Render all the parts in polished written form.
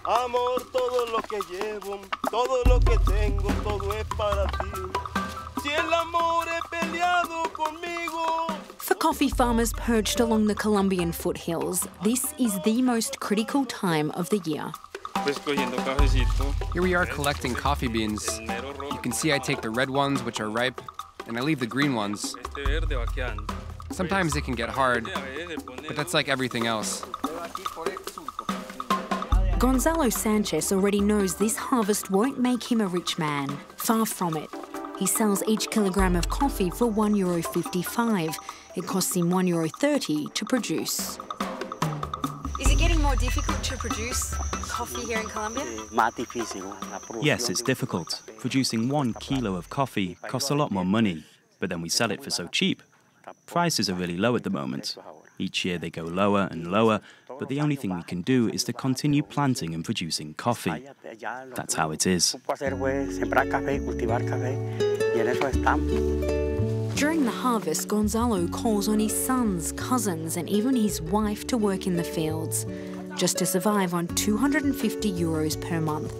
Amor, todo lo que llevo, todo lo que tengo, todo es para ti. Si el amor es peleado conmigo. For coffee farmers perched along the Colombian foothills, this is the most critical time of the year. Here we are collecting coffee beans. You can see I take the red ones, which are ripe, and I leave the green ones. Sometimes it can get hard, but that's like everything else. Gonzalo Sanchez already knows this harvest won't make him a rich man. Far from it. He sells each kilogram of coffee for €1.55. It costs him €1.30 to produce. Is it getting more difficult to produce coffee here in Colombia? Yes, it's difficult. Producing 1 kilo of coffee costs a lot more money, but then we sell it for so cheap. Prices are really low at the moment. Each year they go lower and lower, but the only thing we can do is to continue planting and producing coffee. That's how it is. During the harvest, Gonzalo calls on his sons, cousins, and even his wife to work in the fields, just to survive on €250 per month.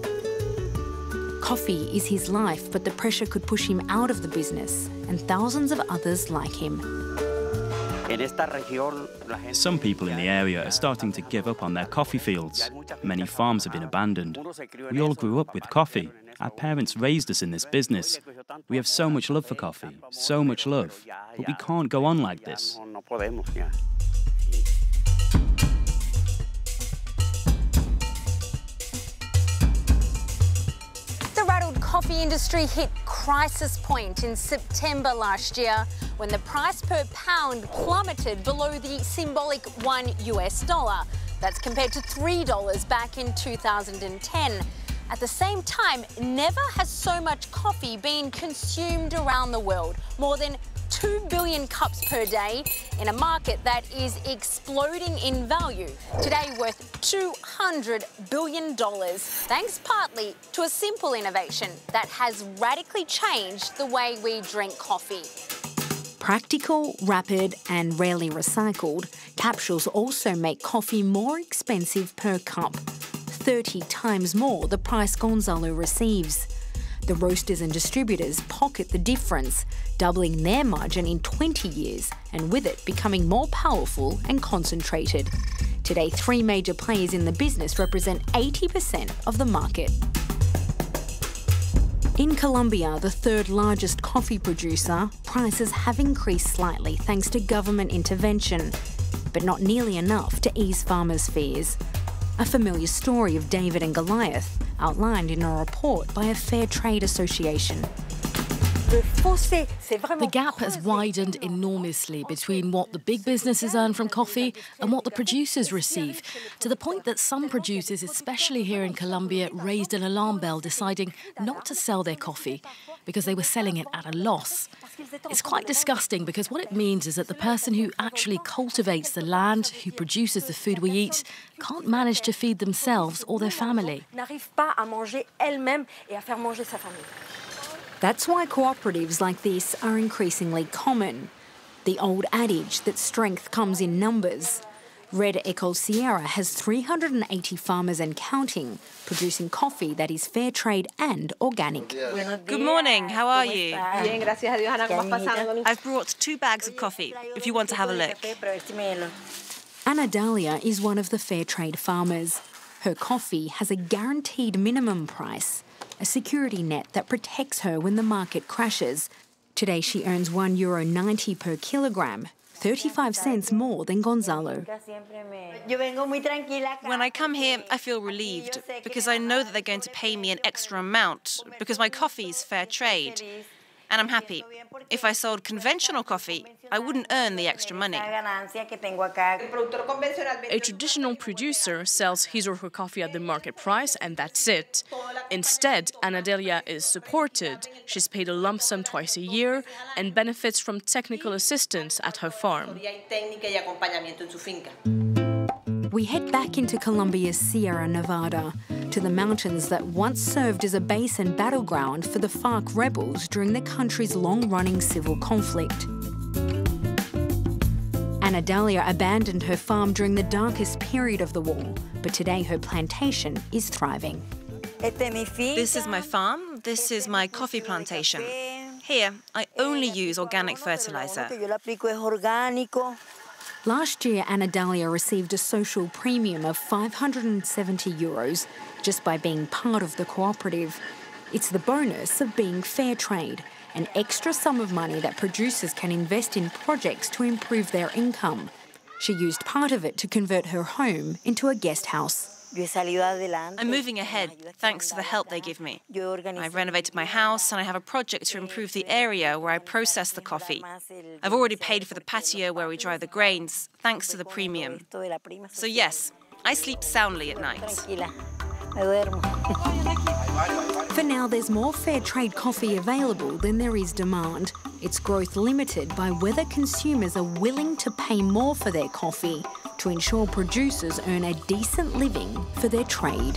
Coffee is his life, but the pressure could push him out of the business, and thousands of others like him. Some people in the area are starting to give up on their coffee fields. Many farms have been abandoned. We all grew up with coffee. Our parents raised us in this business. We have so much love for coffee, so much love, but we can't go on like this. The rattled coffee industry hit crisis point in September last year when the price per pound plummeted below the symbolic $1. That's compared to $3 back in 2010. At the same time, never has so much coffee been consumed around the world. More than 2 billion cups per day in a market that is exploding in value, today worth $200 billion, thanks partly to a simple innovation that has radically changed the way we drink coffee. Practical, rapid, and rarely recycled, capsules also make coffee more expensive per cup. 30 times more the price Gonzalo receives. The roasters and distributors pocket the difference, doubling their margin in 20 years, and with it becoming more powerful and concentrated. Today, 3 major players in the business represent 80% of the market. In Colombia, the 3rd largest coffee producer, prices have increased slightly thanks to government intervention, but not nearly enough to ease farmers' fears. A familiar story of David and Goliath, outlined in a report by a fair trade association. The gap has widened enormously between what the big businesses earn from coffee and what the producers receive, to the point that some producers, especially here in Colombia, raised an alarm bell deciding not to sell their coffee because they were selling it at a loss. It's quite disgusting because what it means is that the person who actually cultivates the land, who produces the food we eat, can't manage to feed themselves or their family. That's why cooperatives like this are increasingly common. The old adage that strength comes in numbers. Red Ecol Sierra has 380 farmers and counting, producing coffee that is fair trade and organic. Good morning, how are you? I've brought 2 bags of coffee, if you want to have a look. Ana Dalia is one of the fair trade farmers. Her coffee has a guaranteed minimum price, a security net that protects her when the market crashes. Today she earns €1.90 per kilogram, 35 cents more than Gonzalo. When I come here, I feel relieved because I know that they're going to pay me an extra amount because my coffee is fair trade. And I'm happy. If I sold conventional coffee, I wouldn't earn the extra money. A traditional producer sells his or her coffee at the market price, and that's it. Instead, Ana Dalia is supported. She's paid a lump sum twice a year and benefits from technical assistance at her farm. We head back into Colombia's Sierra Nevada, to the mountains that once served as a base and battleground for the FARC rebels during the country's long-running civil conflict. Ana Anadelia abandoned her farm during the darkest period of the war, but today her plantation is thriving. This is my farm. This is my coffee plantation. Here, I only use organic fertilizer. Last year, Anadelia received a social premium of €570 just by being part of the cooperative. It's the bonus of being fair trade, an extra sum of money that producers can invest in projects to improve their income. She used part of it to convert her home into a guest house. I'm moving ahead thanks to the help they give me. I've renovated my house and I have a project to improve the area where I process the coffee. I've already paid for the patio where we dry the grains, thanks to the premium. So yes, I sleep soundly at night. For now, there's more fair trade coffee available than there is demand. Its growth limited by whether consumers are willing to pay more for their coffee to ensure producers earn a decent living for their trade.